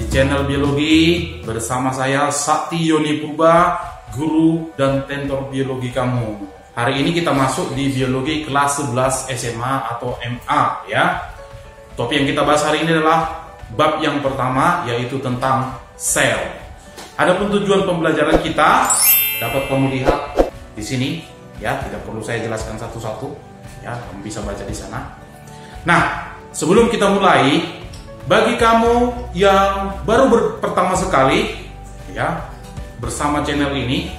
channel biologi bersama saya Sakti Yoni Purba, guru dan tentor biologi kamu. Hari ini kita masuk di biologi kelas 11 SMA atau MA ya. Topik yang kita bahas hari ini adalah bab yang pertama, yaitu tentang sel. Adapun tujuan pembelajaran kita dapat kamu lihat di sini ya, tidak perlu saya jelaskan satu-satu ya, kamu bisa baca di sana. Nah, sebelum kita mulai, bagi kamu yang baru pertama sekali ya bersama channel ini,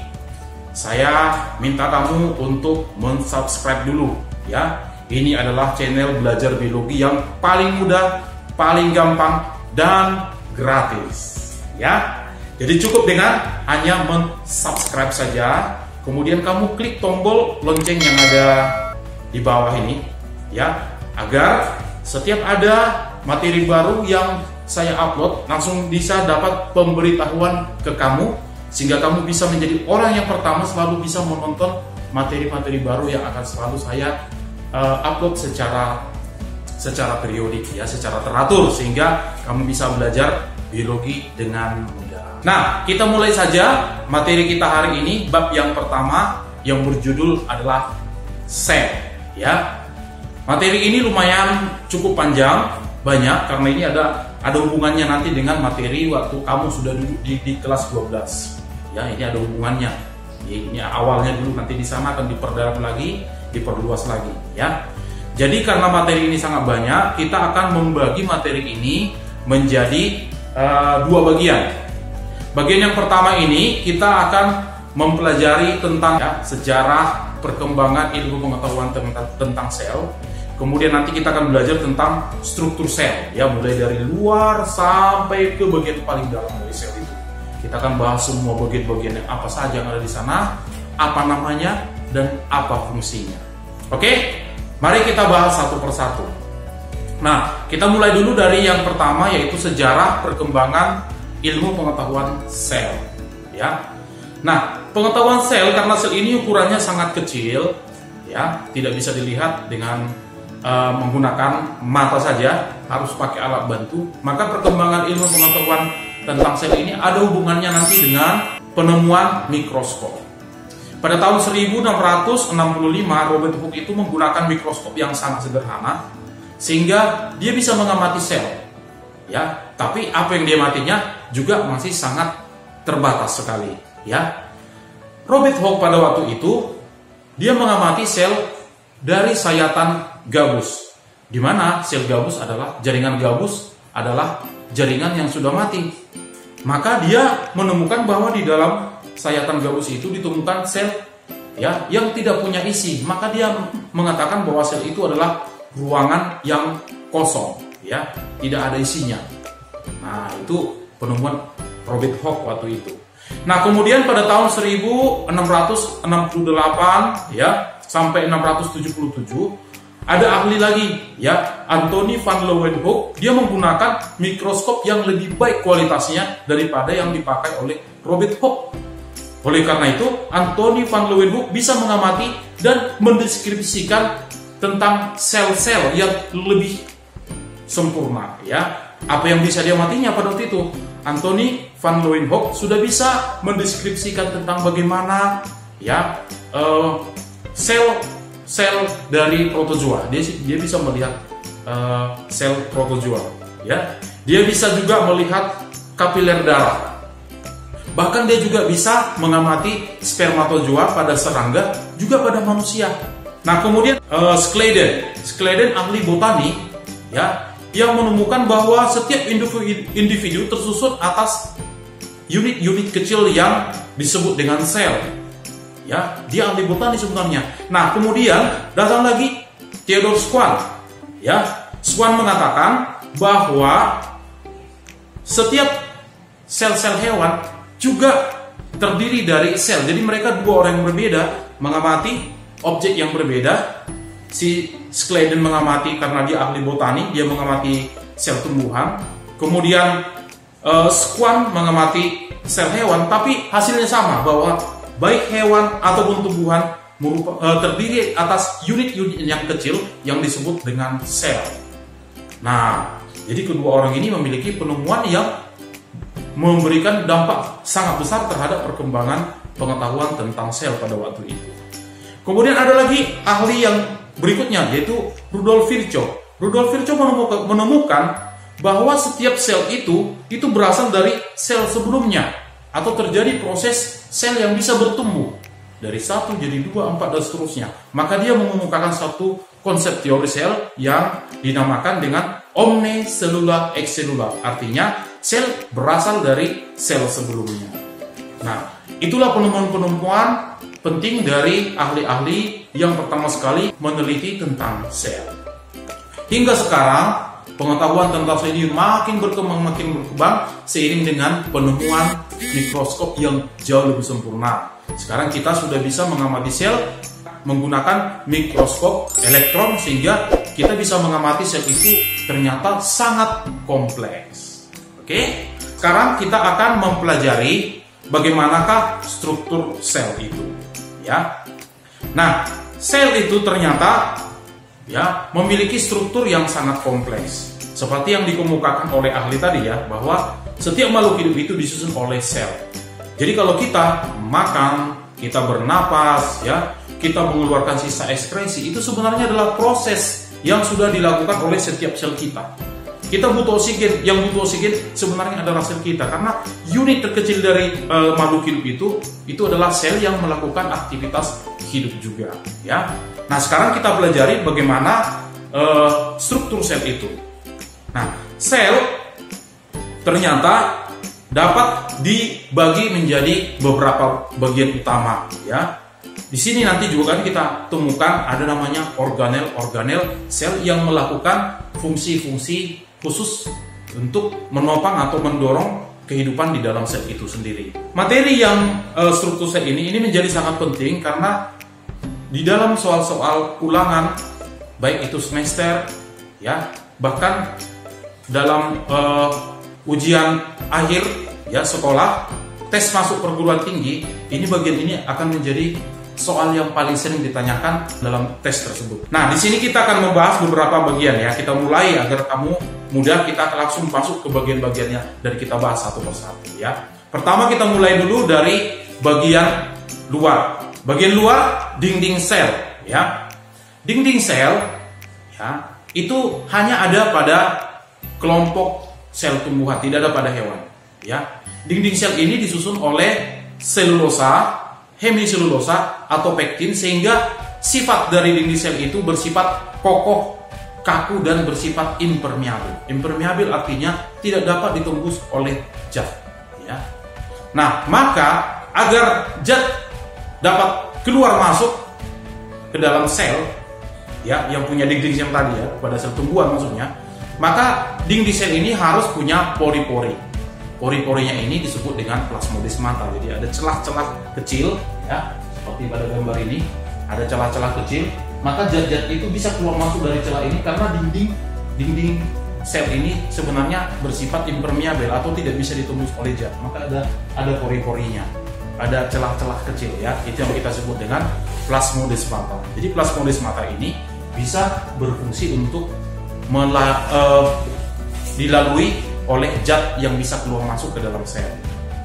saya minta kamu untuk mensubscribe dulu ya. Ini adalah channel belajar biologi yang paling mudah, paling gampang, dan gratis ya. Jadi cukup dengan hanya mensubscribe saja, kemudian kamu klik tombol lonceng yang ada di bawah ini ya, agar setiap ada materi baru yang saya upload langsung bisa dapat pemberitahuan ke kamu, sehingga kamu bisa menjadi orang yang pertama selalu bisa menonton materi-materi baru yang akan selalu saya upload secara periodik ya, secara teratur, sehingga kamu bisa belajar biologi dengan mudah. Nah, kita mulai saja materi kita hari ini. Bab yang pertama yang berjudul adalah sel ya. Materi ini lumayan cukup panjang, banyak, karena ini ada hubungannya nanti dengan materi waktu kamu sudah duduk di kelas 12 ya. Ini ada hubungannya. Ini awalnya dulu, nanti di sana akan diperdalam lagi, diperluas lagi ya. Jadi karena materi ini sangat banyak, kita akan membagi materi ini menjadi dua bagian. Bagian yang pertama ini kita akan mempelajari tentang ya, sejarah perkembangan ilmu pengetahuan tentang sel. Kemudian nanti kita akan belajar tentang struktur sel ya, mulai dari luar sampai ke bagian paling dalam dari sel itu. Kita akan bahas semua bagian-bagian yang apa saja yang ada di sana, apa namanya, dan apa fungsinya. Oke, mari kita bahas satu persatu. Nah, kita mulai dulu dari yang pertama, yaitu sejarah perkembangan ilmu pengetahuan sel ya. Nah, pengetahuan sel, karena sel ini ukurannya sangat kecil ya, tidak bisa dilihat dengan menggunakan mata saja, harus pakai alat bantu. Maka perkembangan ilmu pengetahuan tentang sel ini ada hubungannya nanti dengan penemuan mikroskop. Pada tahun 1665 Robert Hooke itu menggunakan mikroskop yang sangat sederhana, sehingga dia bisa mengamati sel ya. Tapi apa yang dia matinya juga masih sangat terbatas sekali ya. Robert Hooke pada waktu itu dia mengamati sel dari sayatan gabus, di mana sel gabus adalah jaringan yang sudah mati. Maka dia menemukan bahwa di dalam sayatan gabus itu ditemukan sel ya yang tidak punya isi. Maka dia mengatakan bahwa sel itu adalah ruangan yang kosong ya, tidak ada isinya. Nah, itu penemuan Robert Hooke waktu itu. Nah, kemudian pada tahun 1668 ya sampai 677 ada ahli lagi ya, Antony van Leeuwenhoek. Dia menggunakan mikroskop yang lebih baik kualitasnya daripada yang dipakai oleh Robert Hooke. Oleh karena itu, Antony van Leeuwenhoek bisa mengamati dan mendeskripsikan tentang sel-sel yang lebih sempurna ya. Apa yang bisa dia matinya pada waktu itu? Antony van Leeuwenhoek sudah bisa mendeskripsikan tentang bagaimana ya sel dari protozoa. Dia bisa melihat sel protozoa ya. Dia bisa juga melihat kapiler darah. Bahkan dia juga bisa mengamati spermatozoa pada serangga, juga pada manusia. Nah, kemudian Schleiden ahli botani ya, yang menemukan bahwa setiap individu tersusun atas unit-unit kecil yang disebut dengan sel ya. Dia ahli botani sebenarnya. Nah, kemudian datang lagi Theodor Schwann ya. Schwann mengatakan bahwa setiap sel-sel hewan juga terdiri dari sel. Jadi mereka dua orang yang berbeda mengamati objek yang berbeda. Si Schleiden mengamati karena dia ahli botani, dia mengamati sel tumbuhan. Kemudian Schwann mengamati sel hewan, tapi hasilnya sama, bahwa baik hewan ataupun tumbuhan terdiri atas unit-unit yang kecil yang disebut dengan sel. Nah, jadi kedua orang ini memiliki penemuan yang memberikan dampak sangat besar terhadap perkembangan pengetahuan tentang sel pada waktu itu. Kemudian ada lagi ahli yang berikutnya, yaitu Rudolf Virchow. Rudolf Virchow menemukan bahwa setiap sel itu berasal dari sel sebelumnya, atau terjadi proses sel yang bisa bertumbuh dari 1 jadi 2, 4 dan seterusnya. Maka dia mengemukakan satu konsep teori sel yang dinamakan dengan omne cellula ex cellula. Artinya sel berasal dari sel sebelumnya. Nah, itulah penemuan-penemuan penting dari ahli-ahli yang pertama sekali meneliti tentang sel. Hingga sekarang pengetahuan tentang sel ini makin berkembang seiring dengan penemuan mikroskop yang jauh lebih sempurna. Sekarang kita sudah bisa mengamati sel menggunakan mikroskop elektron, sehingga kita bisa mengamati sel itu ternyata sangat kompleks. Oke, sekarang kita akan mempelajari bagaimanakah struktur sel itu, ya. Nah, sel itu ternyata memiliki struktur yang sangat kompleks. Seperti yang dikemukakan oleh ahli tadi ya, bahwa setiap makhluk hidup itu disusun oleh sel. Jadi kalau kita makan, kita bernapas, kita mengeluarkan sisa ekskresi, itu sebenarnya adalah proses yang sudah dilakukan oleh setiap sel kita. Kita butuh oksigen, yang butuh oksigen sebenarnya adalah sel kita, karena unit terkecil dari makhluk hidup itu adalah sel yang melakukan aktivitas hidup juga, ya. Nah, sekarang kita pelajari bagaimana struktur sel itu. Nah, sel ternyata dapat dibagi menjadi beberapa bagian utama, ya. Di sini nanti juga kan kita temukan ada namanya organel sel yang melakukan fungsi-fungsi khusus untuk menopang atau mendorong kehidupan di dalam sel itu sendiri. Materi yang struktur sel ini menjadi sangat penting karena di dalam soal-soal ulangan, baik itu semester, ya, bahkan dalam ujian akhir ya sekolah, tes masuk perguruan tinggi, bagian ini akan menjadi soal yang paling sering ditanyakan dalam tes tersebut. Nah, di sini kita akan membahas beberapa bagian ya. Kita mulai agar kamu mudah, kita langsung masuk ke bagian-bagiannya dan kita bahas satu persatu ya. Pertama kita mulai dulu dari bagian luar. Bagian luar dinding sel ya. Dinding sel ya, itu hanya ada pada kelompok sel tumbuhan, tidak ada pada hewan ya. Dinding sel ini disusun oleh selulosa, hemiselulosa atau pektin, sehingga sifat dari dinding sel itu bersifat kokoh, kaku dan bersifat impermeabel. Impermeabel artinya tidak dapat ditembus oleh zat ya. Nah, maka agar zat dapat keluar masuk ke dalam sel ya, yang punya dinding sel tadi ya, pada sel tumbuhan maksudnya, maka dinding sel ini harus punya pori-pori. Pori-porinya ini disebut dengan plasmodesmata. Jadi ada celah-celah kecil ya, seperti pada gambar ini ada celah-celah kecil, maka zat-zat itu bisa keluar masuk dari celah ini karena dinding sel ini sebenarnya bersifat impermeabel atau tidak bisa ditembus oleh zat. Maka ada pori-porinya, ada celah-celah kecil ya, itu yang kita sebut dengan plasmodesmata. Jadi plasmodesmata ini bisa berfungsi untuk dilalui oleh zat yang bisa keluar masuk ke dalam sel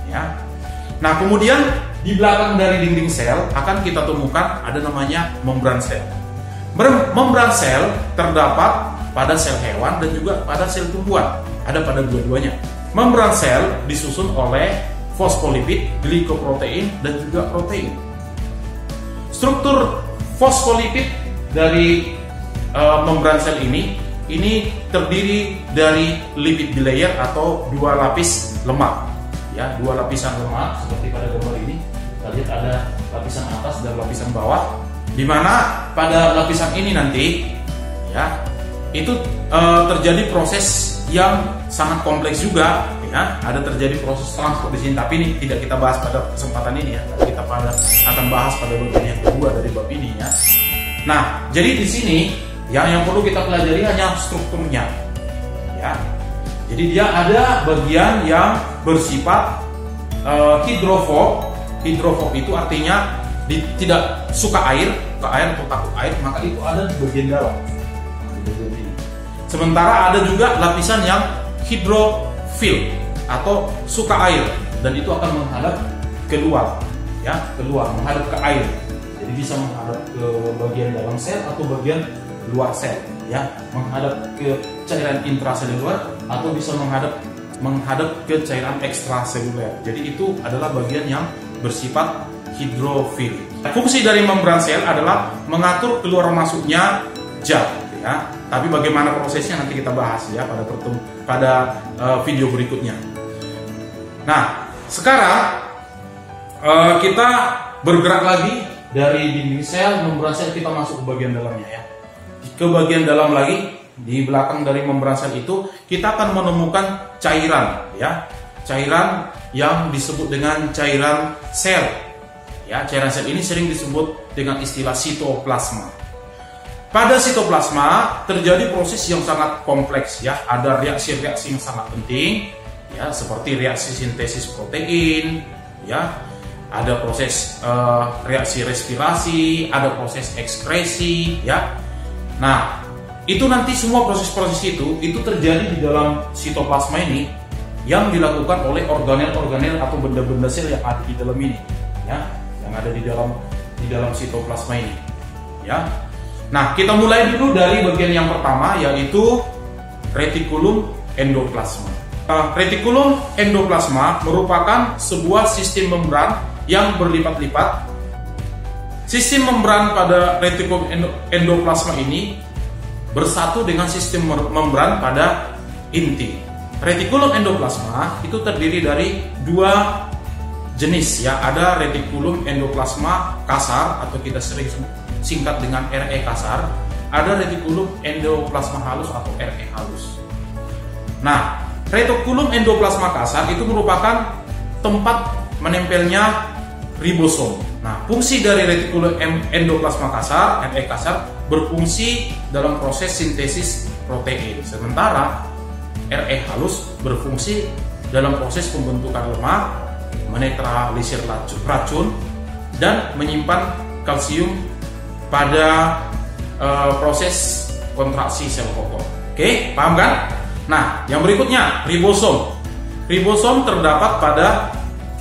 ya. Nah, kemudian di belakang dari dinding sel akan kita temukan ada namanya membran sel. Membran sel terdapat pada sel hewan dan juga pada sel tumbuhan, ada pada dua-duanya. Membran sel disusun oleh fosfolipid, glikoprotein dan juga protein. Struktur fosfolipid dari membran sel ini terdiri dari lipid bilayer atau dua lapis lemak ya, dua lapisan lemak seperti pada gambar ini. Kita lihat ada lapisan atas dan lapisan bawah, di mana pada lapisan ini nanti ya itu terjadi proses yang sangat kompleks juga ya. Ada terjadi proses transport di sini, tapi ini tidak kita bahas pada kesempatan ini ya. Kita akan bahas pada bagian yang kedua dari bab ini ya. Nah, jadi di sini yang perlu kita pelajari hanya strukturnya ya. Jadi dia ada bagian yang bersifat hidrofob. Hidrofob itu artinya tidak suka air atau takut air, maka itu ada di bagian dalam. Sementara ada juga lapisan yang hidrofil. atau suka air, dan itu akan menghadap keluar, ya, keluar, menghadap ke air. Jadi bisa menghadap ke bagian dalam sel atau bagian luar sel, ya, menghadap ke cairan intraseluler atau bisa menghadap ke cairan ekstraseluler. Jadi itu adalah bagian yang bersifat hidrofil. Fungsi dari membran sel adalah mengatur keluar masuknya zat, ya. Tapi bagaimana prosesnya nanti kita bahas, ya, pada video berikutnya. Nah, sekarang kita bergerak lagi dari dinding sel, membran sel, kita masuk ke bagian dalamnya, ya. Ke bagian dalam lagi, di belakang dari membran sel itu kita akan menemukan cairan, ya, cairan yang disebut dengan cairan sel, ya. Cairan sel ini sering disebut dengan istilah sitoplasma. Pada sitoplasma terjadi proses yang sangat kompleks, ya. Ada reaksi-reaksi yang sangat penting, ya, seperti reaksi sintesis protein, ya. Ada proses reaksi respirasi, ada proses ekskresi, ya. Nah, itu nanti semua proses-proses itu terjadi di dalam sitoplasma ini yang dilakukan oleh organel-organel atau benda-benda sel yang ada di dalam ini, ya, yang ada di dalam sitoplasma ini, ya. Nah, kita mulai dulu dari bagian yang pertama, yaitu retikulum endoplasma. Retikulum endoplasma merupakan sebuah sistem membran yang berlipat-lipat. Sistem membran pada retikulum endoplasma ini bersatu dengan sistem membran pada inti. Retikulum endoplasma itu terdiri dari dua jenis, ya. Ada retikulum endoplasma kasar atau kita sering singkat dengan RE kasar, ada retikulum endoplasma halus atau RE halus. Nah, retikulum endoplasma kasar itu merupakan tempat menempelnya ribosom. Nah, fungsi dari retikulum endoplasma kasar, RE kasar, berfungsi dalam proses sintesis protein, sementara RE halus berfungsi dalam proses pembentukan lemak, menetralisir racun, dan menyimpan kalsium pada proses kontraksi sel kokon. Oke, paham kan? Nah, yang berikutnya ribosom. Ribosom terdapat pada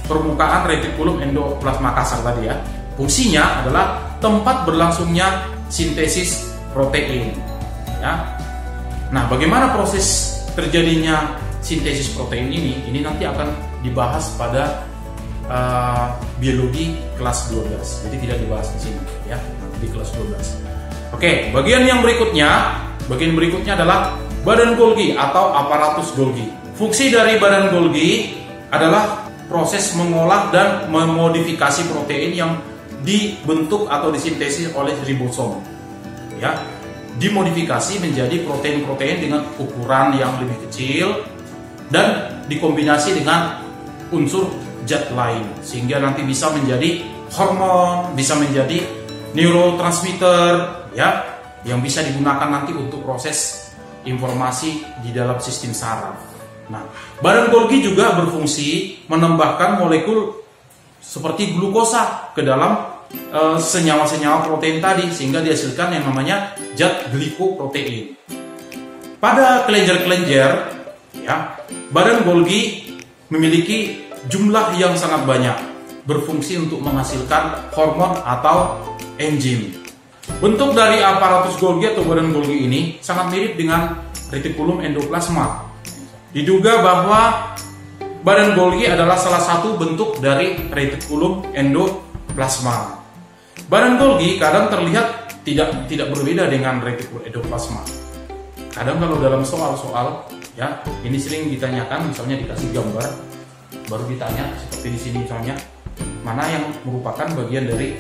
permukaan retikulum endoplasma kasar tadi, ya. Fungsinya adalah tempat berlangsungnya sintesis protein, ya. Nah, bagaimana proses terjadinya sintesis protein ini? Ini nanti akan dibahas pada biologi kelas 12. Jadi tidak dibahas di sini, ya, di kelas 12. Oke, bagian berikutnya adalah badan Golgi atau aparatus Golgi. Fungsi dari badan Golgi adalah proses mengolah dan memodifikasi protein yang dibentuk atau disintesis oleh ribosom, ya. Dimodifikasi menjadi protein-protein dengan ukuran yang lebih kecil dan dikombinasi dengan unsur zat lain sehingga nanti bisa menjadi hormon, bisa menjadi neurotransmitter, ya, yang bisa digunakan nanti untuk proses informasi di dalam sistem saraf. Nah, badan Golgi juga berfungsi menambahkan molekul seperti glukosa ke dalam senyawa-senyawa protein tadi sehingga dihasilkan yang namanya zat glikoprotein. Pada kelenjar-kelenjar, ya, badan Golgi memiliki jumlah yang sangat banyak, berfungsi untuk menghasilkan hormon atau enzim. Bentuk dari aparatus Golgi atau badan Golgi ini sangat mirip dengan retikulum endoplasma. Diduga bahwa badan Golgi adalah salah satu bentuk dari retikulum endoplasma. Badan Golgi kadang terlihat tidak berbeda dengan retikulum endoplasma. Kadang kalau dalam soal-soal, ya, ini sering ditanyakan, misalnya dikasih gambar, baru ditanya seperti di sini misalnya, mana yang merupakan bagian dari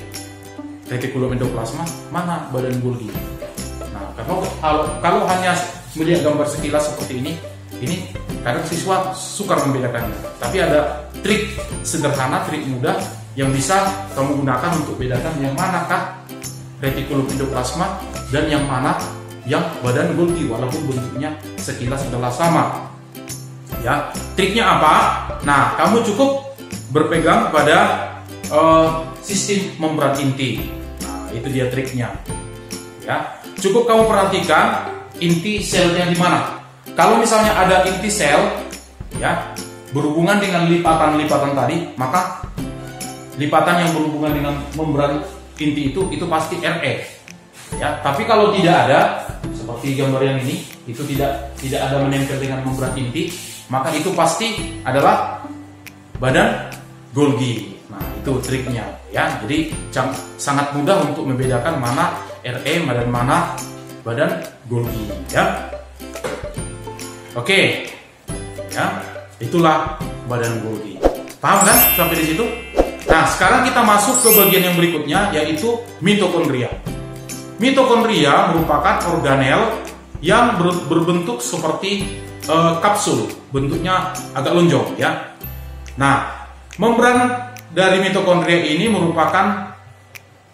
retikulum endoplasma, mana badan Golgi. Nah, kalau hanya melihat gambar sekilas seperti ini kadang siswa sukar membedakannya. Tapi ada trik sederhana, trik mudah yang bisa kamu gunakan untuk bedakan yang manakah retikulum endoplasma dan yang mana yang badan Golgi, walaupun bentuknya sekilas adalah sama. Ya, triknya apa? Nah, kamu cukup berpegang pada sistem membran inti. Nah, itu dia triknya. Ya, cukup kamu perhatikan inti selnya di mana. Kalau misalnya ada inti sel, ya, berhubungan dengan lipatan-lipatan tadi, maka lipatan yang berhubungan dengan membran inti itu pasti Re. Ya, tapi kalau tidak ada seperti gambar yang ini, itu tidak ada menempel dengan membran inti, maka itu pasti adalah badan Golgi. Nah, itu triknya ya. Jadi sangat mudah untuk membedakan mana Re dan mana badan Golgi ya. Oke. Ya, itulah badan Golgi. Paham kan sampai di situ? Nah, sekarang kita masuk ke bagian yang berikutnya, yaitu mitokondria. Mitokondria merupakan organel yang berbentuk seperti kapsul, bentuknya agak lonjong ya. Nah, membran dari mitokondria ini merupakan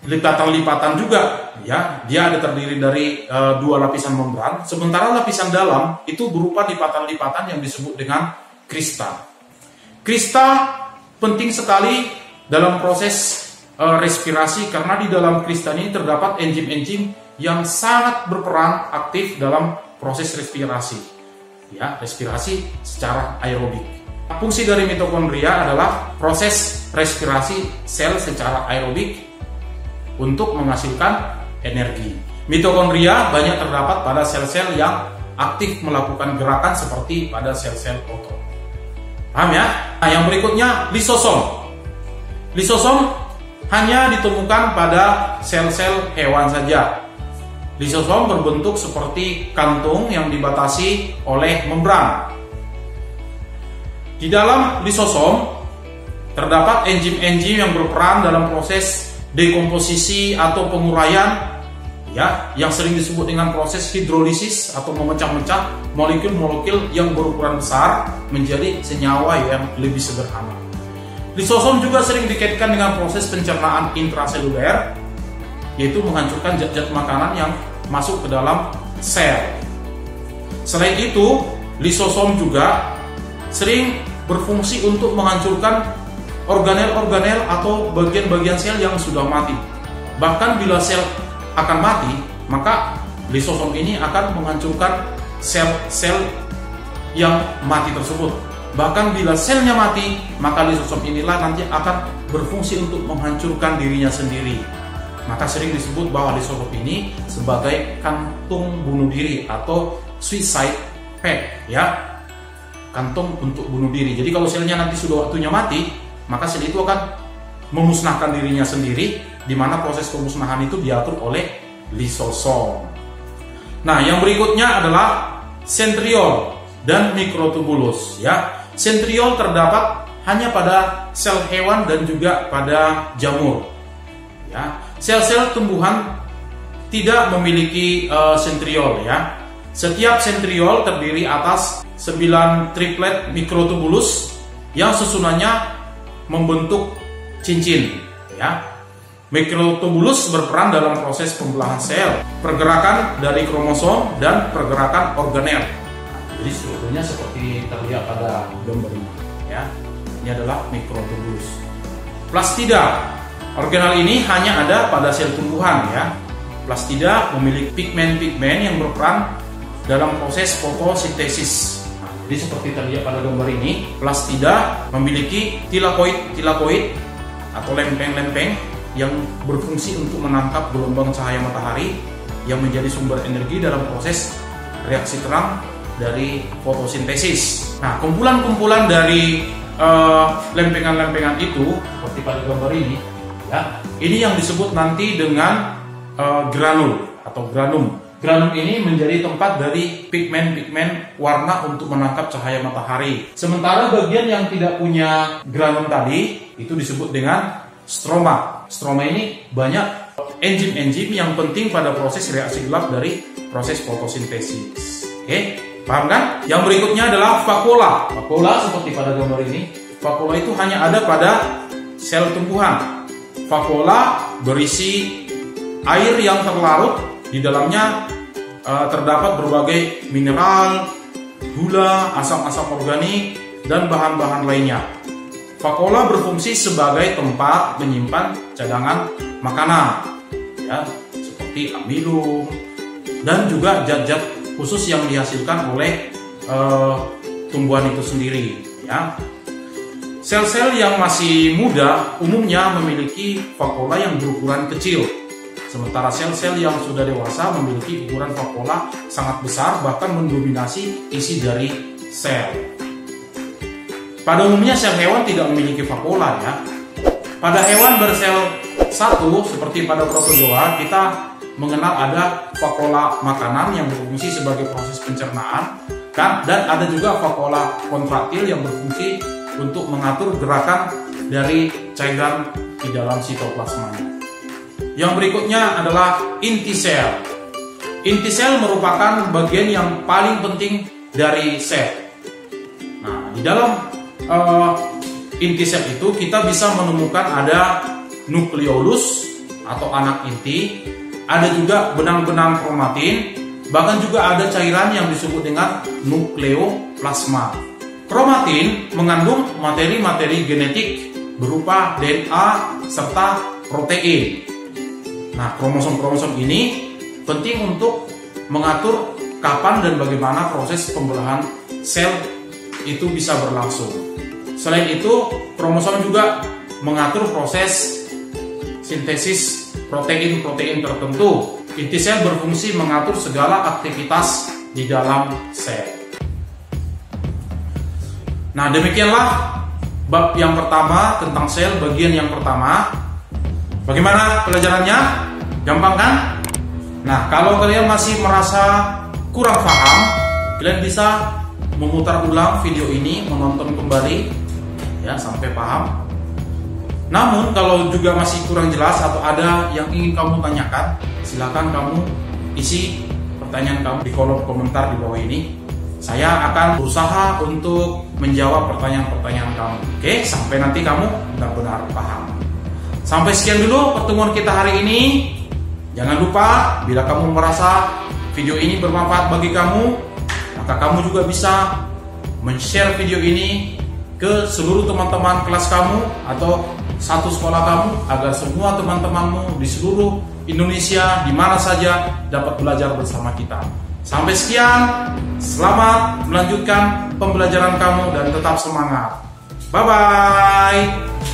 lipatan-lipatan juga ya. Dia ada terdiri dari dua lapisan membran, sementara lapisan dalam itu berupa lipatan-lipatan yang disebut dengan krista. Krista penting sekali dalam proses respirasi, karena di dalam krista ini terdapat enzim-enzim yang sangat berperan aktif dalam proses respirasi. Ya, respirasi secara aerobik. Fungsi dari mitokondria adalah proses respirasi sel secara aerobik untuk menghasilkan energi. Mitokondria banyak terdapat pada sel-sel yang aktif melakukan gerakan seperti pada sel-sel otot. Paham ya? Nah, yang berikutnya lisosom. Lisosom hanya ditemukan pada sel-sel hewan saja. Lisosom berbentuk seperti kantung yang dibatasi oleh membran. Di dalam lisosom terdapat enzim-enzim yang berperan dalam proses dekomposisi atau penguraian ya, yang sering disebut dengan proses hidrolisis atau memecah-mecah molekul-molekul yang berukuran besar menjadi senyawa yang lebih sederhana. Lisosom juga sering dikaitkan dengan proses pencernaan intraseluler, yaitu menghancurkan zat-zat makanan yang masuk ke dalam sel. Selain itu, lisosom juga sering berfungsi untuk menghancurkan organel-organel atau bagian-bagian sel yang sudah mati. Bahkan bila sel akan mati, maka lisosom ini akan menghancurkan sel-sel yang mati tersebut. Bahkan bila selnya mati, maka lisosom inilah nanti akan berfungsi untuk menghancurkan dirinya sendiri. Maka sering disebut bahwa lisosom ini sebagai kantung bunuh diri atau suicide pack ya. Kantung untuk bunuh diri. Jadi kalau selnya nanti sudah waktunya mati, maka sel itu akan memusnahkan dirinya sendiri, di mana proses pemusnahan itu diatur oleh lisosom. Nah, yang berikutnya adalah sentriol dan mikrotubulus ya. Sentriol terdapat hanya pada sel hewan dan juga pada jamur. Ya, sel-sel tumbuhan tidak memiliki sentriol ya. Setiap sentriol terdiri atas 9 triplet mikrotubulus yang susunannya membentuk cincin ya. Mikrotubulus berperan dalam proses pembelahan sel, pergerakan dari kromosom dan pergerakan organel. Jadi strukturnya seperti terlihat pada gambar ini ya. Ini adalah mikrotubulus. Plastida. Organel ini hanya ada pada sel tumbuhan ya. Plastida memiliki pigmen-pigmen yang berperan dalam proses fotosintesis. Nah, jadi seperti terlihat pada gambar ini, plastida memiliki tilakoid atau lempeng-lempeng yang berfungsi untuk menangkap gelombang cahaya matahari yang menjadi sumber energi dalam proses reaksi terang dari fotosintesis. Nah, kumpulan-kumpulan dari lempengan-lempengan itu seperti pada gambar ini ya, ini yang disebut nanti dengan granul atau granum. Granum ini menjadi tempat dari pigmen-pigmen warna untuk menangkap cahaya matahari. Sementara bagian yang tidak punya granum tadi itu disebut dengan stroma. Stroma ini banyak enzim-enzim yang penting pada proses reaksi gelap dari proses fotosintesis. Oke, paham kan? Yang berikutnya adalah vakuola. Vakuola seperti pada gambar ini. Vakuola itu hanya ada pada sel tumbuhan. Vakuola berisi air yang terlarut. Di dalamnya terdapat berbagai mineral, gula, asam-asam organik, dan bahan-bahan lainnya. Vakuola berfungsi sebagai tempat menyimpan cadangan makanan, ya, seperti amilum dan juga zat-zat khusus yang dihasilkan oleh tumbuhan itu sendiri. ya. Sel-sel yang masih muda umumnya memiliki vakuola yang berukuran kecil, sementara sel-sel yang sudah dewasa memiliki ukuran vakuola sangat besar, bahkan mendominasi isi dari sel. Pada umumnya sel hewan tidak memiliki vakuola ya. Pada hewan bersel satu seperti pada protozoa, kita mengenal ada vakuola makanan yang berfungsi sebagai proses pencernaan, kan? Dan ada juga vakuola kontraktil yang berfungsi untuk mengatur gerakan dari cairan di dalam sitoplasmanya. Yang berikutnya adalah inti sel. Inti sel merupakan bagian yang paling penting dari sel. Nah, di dalam inti sel itu kita bisa menemukan ada nukleolus atau anak inti, ada juga benang-benang kromatin, bahkan juga ada cairan yang disebut dengan nukleoplasma. Kromatin mengandung materi-materi genetik berupa DNA serta protein. Nah, kromosom-kromosom ini penting untuk mengatur kapan dan bagaimana proses pembelahan sel itu bisa berlangsung. Selain itu, kromosom juga mengatur proses sintesis protein-protein tertentu. Inti sel berfungsi mengatur segala aktivitas di dalam sel. Nah, demikianlah bab yang pertama tentang sel, bagian yang pertama. Bagaimana pelajarannya? Gampang kan? Nah, kalau kalian masih merasa kurang paham, kalian bisa memutar ulang video ini, menonton kembali ya sampai paham. Namun kalau juga masih kurang jelas atau ada yang ingin kamu tanyakan, silakan kamu isi pertanyaan kamu di kolom komentar di bawah ini. Saya akan berusaha untuk menjawab pertanyaan-pertanyaan kamu. Oke, sampai nanti kamu benar-benar paham. Sampai sekian dulu pertemuan kita hari ini. Jangan lupa, bila kamu merasa video ini bermanfaat bagi kamu, maka kamu juga bisa men-share video ini ke seluruh teman-teman kelas kamu atau satu sekolah kamu, agar semua teman-temanmu di seluruh Indonesia di mana saja dapat belajar bersama kita. Sampai sekian, selamat melanjutkan pembelajaran kamu dan tetap semangat. Bye-bye.